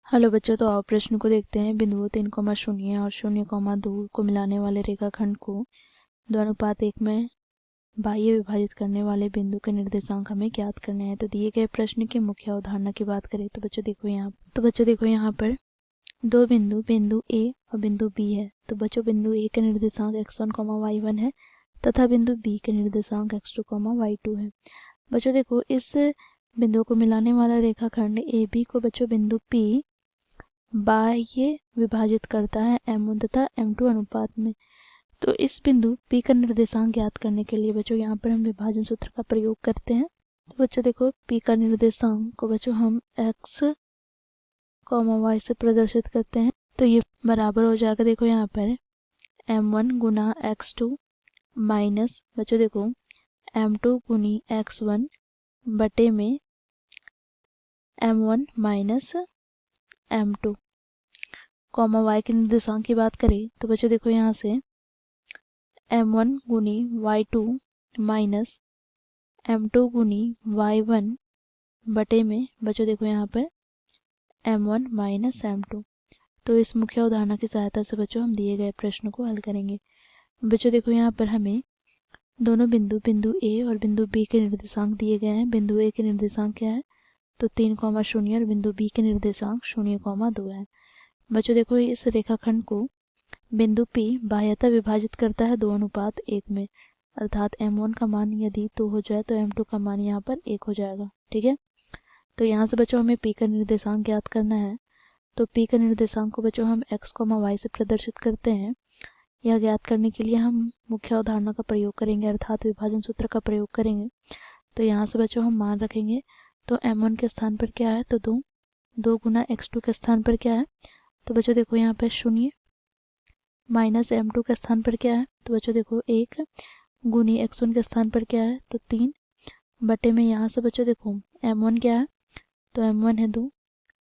Hello बच्चों, तो आओ प्रश्न को देखते हैं। बिंदुओं 3,0 और 0,2 को मिलाने वाले रेखाखंड को 2:1 में बाह्य विभाजित करने वाले बिंदु के निर्देशांक हमें ज्ञात करने हैं। तो दिए गए प्रश्न की मुख्य अवधारणा की बात करें तो बच्चों देखो यहाँ पर दो बिंदु ए और बिंदु बी है। तो बच्चों बिंदु ए के निर्देशांक x1, y1 है तथा बिंदु बी के निर्देशांक x2, y2 है। बच्चों देखो, इस बिंदु को मिलाने वाला रेखाखंड ए बी को बच्चों बिंदु P बाह्य विभाजित करता है m1 तथा m2 अनुपात में। तो इस बिंदु P का निर्देशांक ज्ञात करने के लिए बच्चों यहाँ पर हम विभाजन सूत्र का प्रयोग करते हैं। तो बच्चों देखो, P का निर्देशांक को बच्चों हम x, y से प्रदर्शित करते हैं। तो ये बराबर हो जाएगा, देखो यहाँ पर m1 गुना x2 माइनस बच्चों देखो m2 गुनी x1 बटे में m1 माइनस m2, y के निर्देशांक की बात करें तो बच्चों देखो यहाँ से m1 गुनी y2 माइनस m2 गुनी y1 बटे में बच्चों देखो यहाँ पर m1 माइनस m2। तो इस मुख्य उदाहरण की सहायता से बच्चों हम दिए गए प्रश्न को हल करेंगे। बच्चों देखो यहाँ पर हमें दोनों बिंदु ए और बिंदु बी के निर्देशांक दिए गए हैं। बिंदु ए के निर्देशांक क्या है तो 3,0 और बिंदु बी के निर्देशांक 0,2 है। बच्चों देखो, इस रेखाखंड को बिंदु P बाह्यतः विभाजित करता है 2:1 में, अर्थात m1 का मान यदि 2 हो जाए तो m2 का मान यहाँ पर 1 हो जाएगा। ठीक है, तो यहाँ से बच्चों हमें P का निर्देशांक ज्ञात करना है। तो P का निर्देशांक को बच्चों हम x, y से प्रदर्शित करते हैं। यह ज्ञात करने के लिए हम मुख्य अवधारणा का प्रयोग करेंगे, अर्थात विभाजन सूत्र का प्रयोग करेंगे। तो यहाँ से बच्चों हम मान रखेंगे। तो m1 के स्थान पर क्या है तो 2 गुना x2 के स्थान पर क्या है तो बच्चों देखो यहाँ पे 0 माइनस m2 के स्थान पर क्या है तो बच्चों देखो 1 गुनी x1 के स्थान पर क्या है तो 3 बटे में यहाँ से बच्चों देखो m1 क्या है तो m1 है 2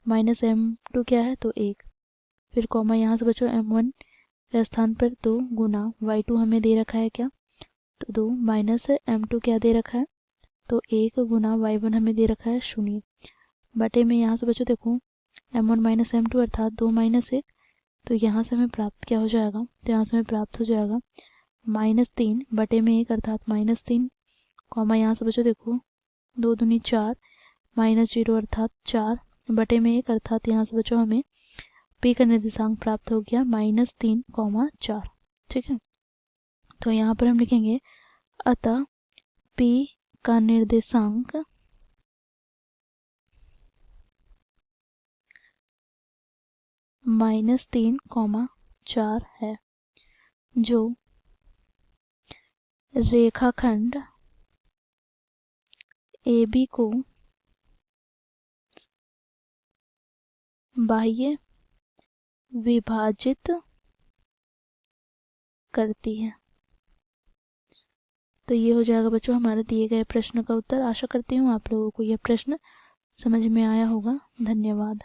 माइनस m2 क्या है तो 1, फिर कॉमा यहाँ से बच्चों m1 के स्थान पर 2 गुना y2 हमें दे रखा है क्या तो 2 माइनस m2 क्या दे रखा है तो 1 गुना y1 हमें दे रखा है 0 बटे में यहाँ से बच्चों देखो m1 माइनस m2 अर्थात 2 माइनस 1। तो यहाँ से हमें प्राप्त क्या हो जाएगा तो यहाँ से हमें प्राप्त हो जाएगा -3 बटे में 1 अर्थात -3, कॉमा यहाँ से बच्चों देखो 2 दूनी 4 -0 अर्थात 4 बटे में 1 अर्थात यहाँ से बच्चों हमें P का निर्देशांक प्राप्त हो गया -3, 4। ठीक है, तो यहाँ पर हम लिखेंगे अतः P का निर्देशांक -3, 4 है, जो रेखाखंड AB को बाह्य विभाजित करती है। तो ये हो जाएगा बच्चों हमारे दिए गए प्रश्न का उत्तर। आशा करती हूँ आप लोगों को यह प्रश्न समझ में आया होगा। धन्यवाद।